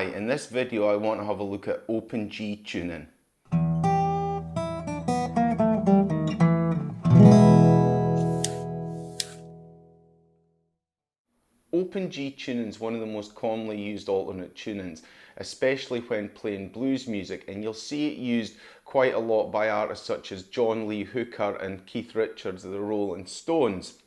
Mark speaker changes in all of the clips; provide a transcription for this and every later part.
Speaker 1: Hi, in this video I want to have a look at open G tuning. Open G tuning is one of the most commonly used alternate tunings, especially when playing blues music, and you'll see it used quite a lot by artists such as John Lee Hooker and Keith Richards of the Rolling Stones.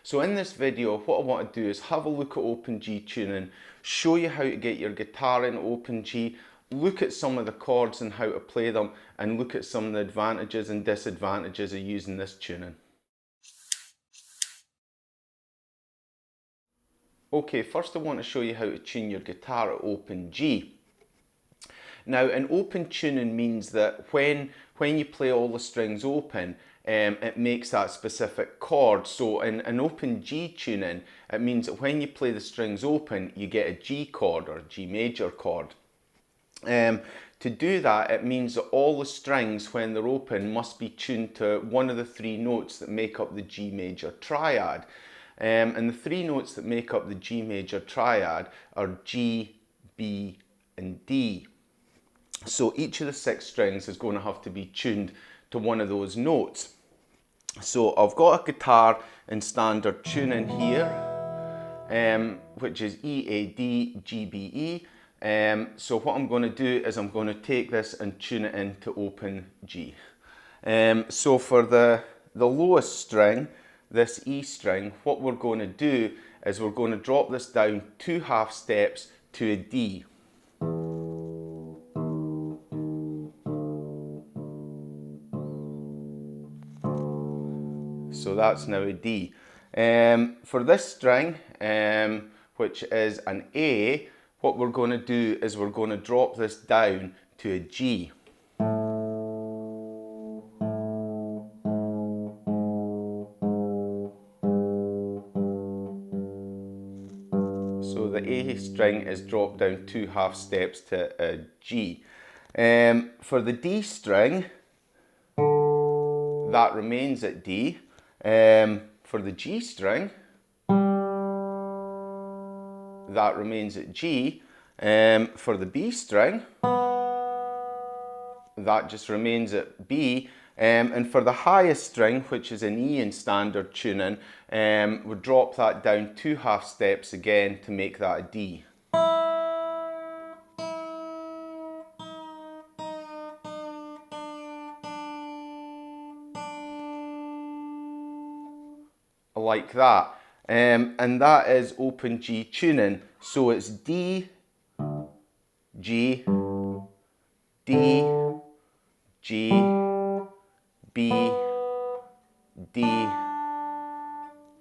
Speaker 1: So in this video, what I want to do is have a look at open G tuning, show you how to get your guitar in open G, look at some of the chords and how to play them, and look at some of the advantages and disadvantages of using this tuning. Okay, first I want to show you how to tune your guitar at open G. Now, an open tuning means that when you play all the strings open, it makes that specific chord. So in an open G tuning, it means that when you play the strings open, you get a G chord or G major chord. To do that, it means that all the strings, when they're open, must be tuned to one of the three notes that make up the G major triad. And the three notes that make up the G major triad are G, B, and D. So each of the 6 strings is going to have to be tuned to one of those notes. So I've got a guitar in standard tuning here, which is E, A, D, G, B, E. So what I'm going to do is I'm going to take this and tune it into open G. So for the lowest string, this E string, what we're going to do is we're going to drop this down 2 half steps to a D. So that's now a D. For this string, which is an A, what we're going to do is we're going to drop this down to a G. So the A string is dropped down 2 half steps to a G. For the D string, that remains at D. For the G string, that remains at G. For the B string, that just remains at B. And for the highest string, which is an E in standard tuning, we drop that down 2 half steps again to make that a D. Like that. And that is open G tuning. So it's D, G, D, G, B, D,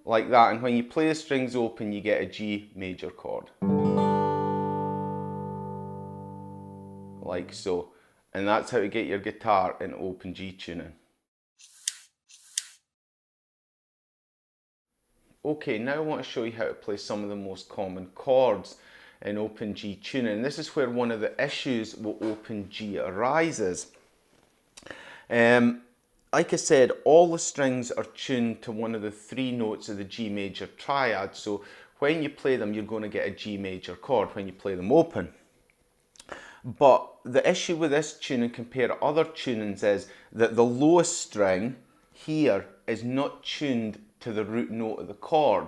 Speaker 1: like that. And when you play the strings open, you get a G major chord. Like so. And that's how to get your guitar in open G tuning. Okay, now I want to show you how to play some of the most common chords in open G tuning. This is where one of the issues with open G arises. Like I said, all the strings are tuned to one of the 3 notes of the G major triad. So when you play them, you're going to get a G major chord when you play them open. But the issue with this tuning compared to other tunings is that the lowest string here is not tuned to the root note of the chord.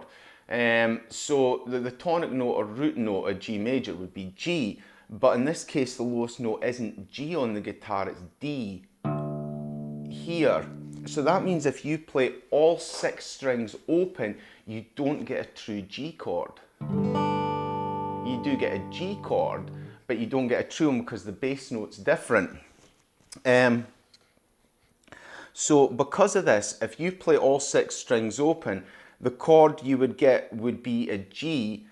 Speaker 1: So the tonic note or root note of G major would be G, but in this case the lowest note isn't G on the guitar, it's D here. So that means if you play all 6 strings open, you don't get a true G chord. You do get a G chord, but you don't get a true one because the bass note's different. So because of this, if you play all 6 strings open, the chord you would get would be a G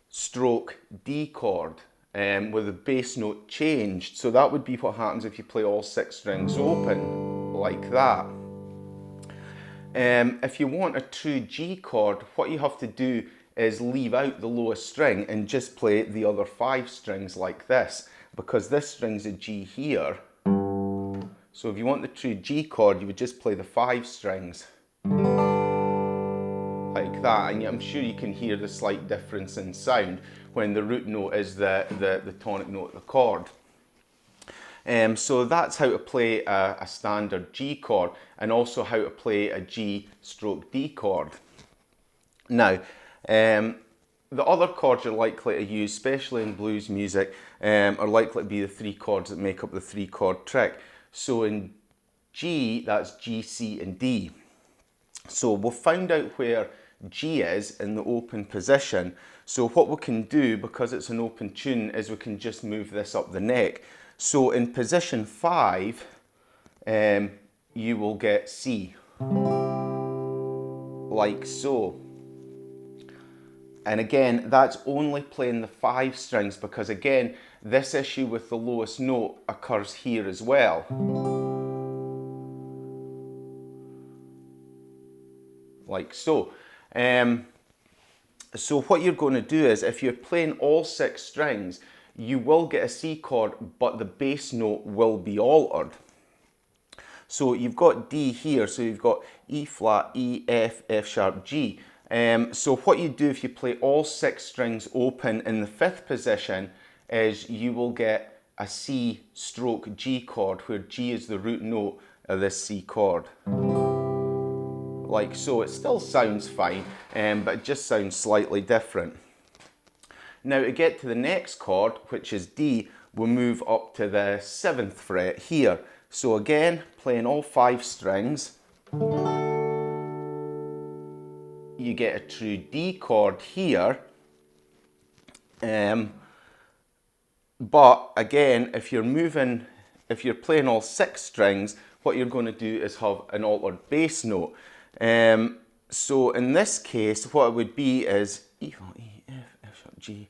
Speaker 1: stroke D chord with the bass note changed. So that would be what happens if you play all 6 strings open, like that. If you want a true G chord, what you have to do is leave out the lowest string and just play the other 5 strings like this, because this string's a G here. So if you want the true G chord, you would just play the 5 strings like that, and I'm sure you can hear the slight difference in sound when the root note is the tonic note of the chord. So that's how to play a standard G chord, and also how to play a G stroke D chord. Now, the other chords you're likely to use, especially in blues music, are likely to be the three chords that make up the three chord trick. So in G, that's G, C and D. So we've found out where G is in the open position. So what we can do, because it's an open tune, is we can just move this up the neck. So in position 5, you will get C, like so. And again, that's only playing the 5 strings, because again, this issue with the lowest note occurs here as well. Like so. So what you're going to do is, if you're playing all 6 strings, you will get a C chord, but the bass note will be altered. So you've got D here, so you've got E flat, E, F, F sharp, G. So what you do if you play all 6 strings open in the 5th position is you will get a C stroke G chord, where G is the root note of this C chord. Like so. It still sounds fine, but it just sounds slightly different. Now to get to the next chord, which is D, we'll move up to the 7th fret here. So again, playing all 5 strings, you get a true D chord here. But again, if you're playing all 6 strings, what you're going to do is have an altered bass note. So in this case, what it would be is E flat, E, F, F sharp, G,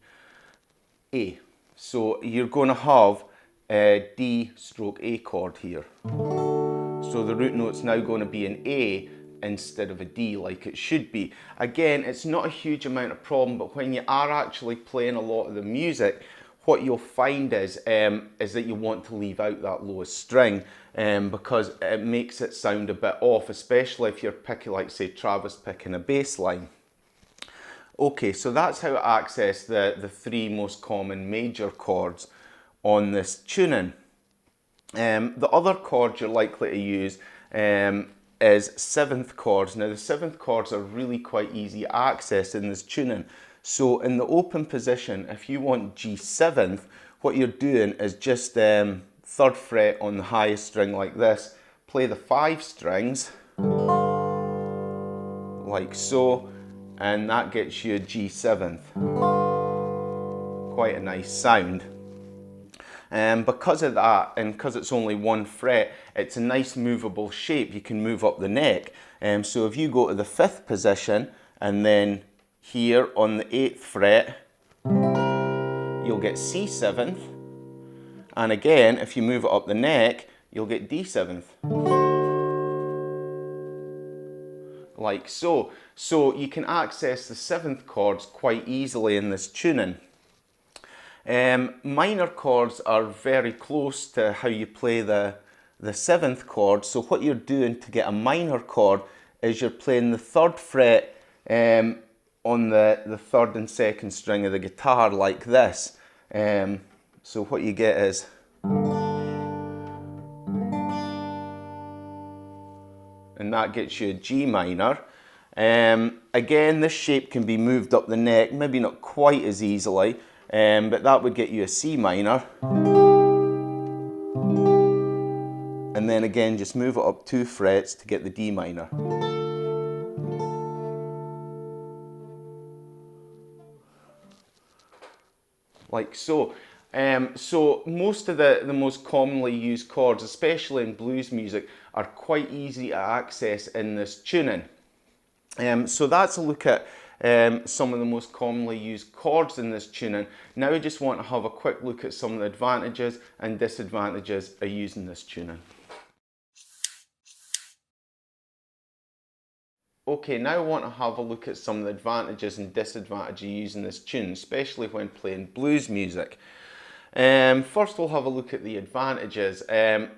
Speaker 1: A. So you're going to have a D stroke A chord here. So the root note's now going to be an A instead of a D, like it should be. Again, it's not a huge amount of problem, but when you are actually playing a lot of the music, what you'll find is that you want to leave out that lowest string, because it makes it sound a bit off, especially if you're picking, like say Travis picking a bass line. Okay, so that's how to access the 3 most common major chords on this tuning. The other chord you're likely to use is 7th chords. Now the 7th chords are really quite easy to access in this tuning. So in the open position, if you want G7th, what you're doing is just 3rd fret on the highest string like this, play the 5 strings, like so, and that gets you a G7th. Quite a nice sound. Because of that, and because it's only 1 fret, it's a nice movable shape. You can move up the neck. So if you go to the 5th position, and then here on the 8th fret, you'll get C7th. And again, if you move it up the neck, you'll get D7th. Like so. So you can access the 7th chords quite easily in this tuning. Minor chords are very close to how you play the 7th chord. So what you're doing to get a minor chord is you're playing the 3rd fret on the 3rd and 2nd string of the guitar like this. So what you get is, and that gets you a G minor. Again, this shape can be moved up the neck, maybe not quite as easily, but that would get you a C minor. And then again, just move it up 2 frets to get the D minor. Like so. So most of the most commonly used chords, especially in blues music, are quite easy to access in this tuning. So that's a look at some of the most commonly used chords in this tuning. Now I just want to have a quick look at some of the advantages and disadvantages of using this tuning. Okay, now I want to have a look at some of the advantages and disadvantages of using this tune, especially when playing blues music. First we'll have a look at the advantages, and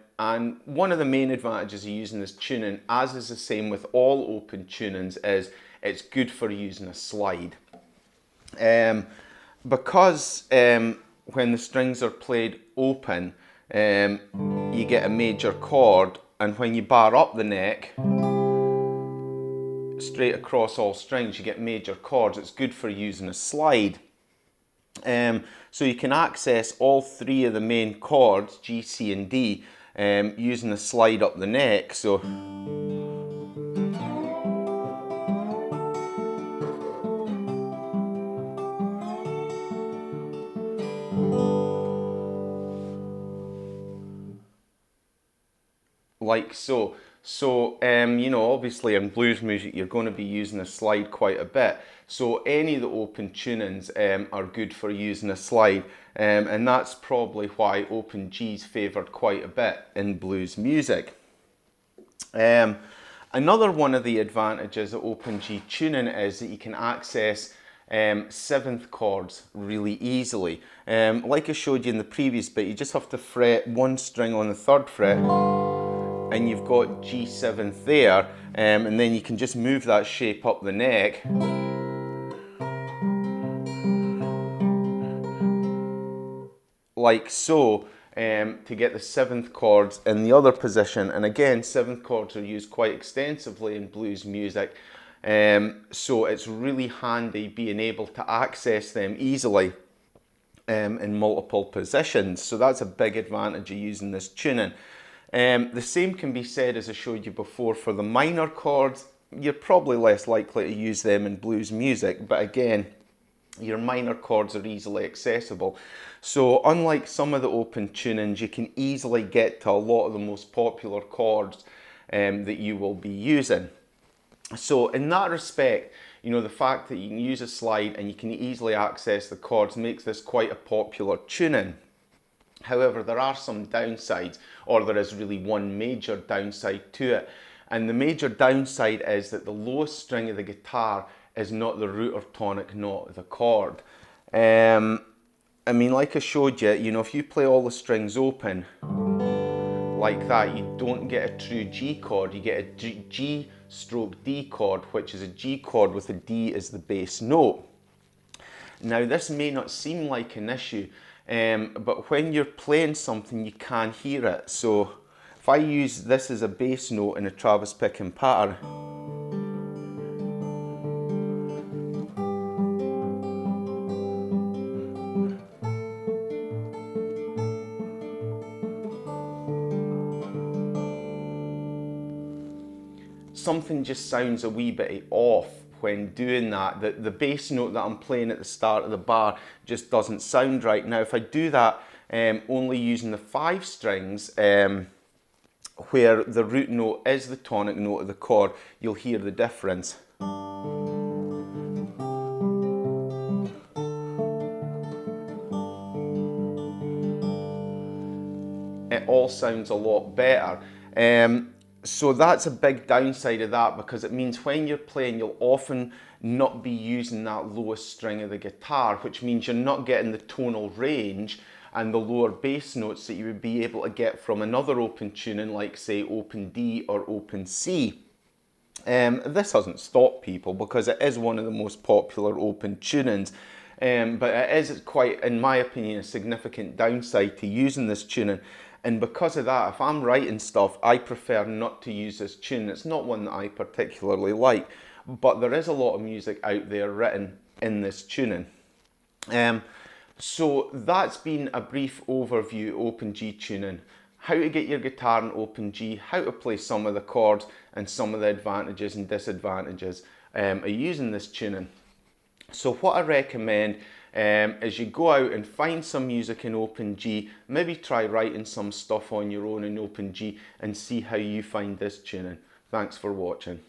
Speaker 1: one of the main advantages of using this tuning, as is the same with all open tunings, is it's good for using a slide. Because when the strings are played open, you get a major chord, and when you bar up the neck, straight across all strings, you get major chords. It's good for using a slide. So you can access all three of the main chords, G, C and D, using the slide up the neck. So like so. So, you know, obviously in blues music, you're going to be using a slide quite a bit. So any of the open tunings are good for using a slide. And that's probably why open G's favoured quite a bit in blues music. Another one of the advantages of open G tuning is that you can access seventh chords really easily. Like I showed you in the previous bit, you just have to fret one string on the 3rd fret, and you've got G7th there, and then you can just move that shape up the neck. Like so, to get the 7th chords in the other position. And again, 7th chords are used quite extensively in blues music, so it's really handy being able to access them easily in multiple positions. So that's a big advantage of using this tuning. The same can be said, as I showed you before, for the minor chords. You're probably less likely to use them in blues music, but again, your minor chords are easily accessible. So unlike some of the open tunings, you can easily get to a lot of the most popular chords that you will be using. So in that respect, you know, the fact that you can use a slide and you can easily access the chords makes this quite a popular tuning. However, there are some downsides, or there is really one major downside to it. And the major downside is that the lowest string of the guitar is not the root or tonic note of the chord. I mean, like I showed you, you know, if you play all the strings open like that, you don't get a true G chord. You get a G stroke D chord, which is a G chord with a D as the bass note. Now, this may not seem like an issue, but when you're playing something, you can hear it. So if I use this as a bass note in a Travis picking pattern, something just sounds a wee bit off when doing that. The bass note that I'm playing at the start of the bar just doesn't sound right. Now, if I do that only using the 5 strings, where the root note is the tonic note of the chord, you'll hear the difference. It all sounds a lot better. So that's a big downside of that, because it means when you're playing, you'll often not be using that lowest string of the guitar, which means you're not getting the tonal range and the lower bass notes that you would be able to get from another open tuning, like say open D or open C. This hasn't stopped people, because it is one of the most popular open tunings, but it is quite, in my opinion, a significant downside to using this tuning. And because of that, if I'm writing stuff, I prefer not to use this tune. It's not one that I particularly like, but there is a lot of music out there written in this tuning. So that's been a brief overview of open G tuning, how to get your guitar in open G, how to play some of the chords, and some of the advantages and disadvantages of using this tuning. So what I recommend is you go out and find some music in open G, maybe try writing some stuff on your own in open G and see how you find this tuning. Thanks for watching.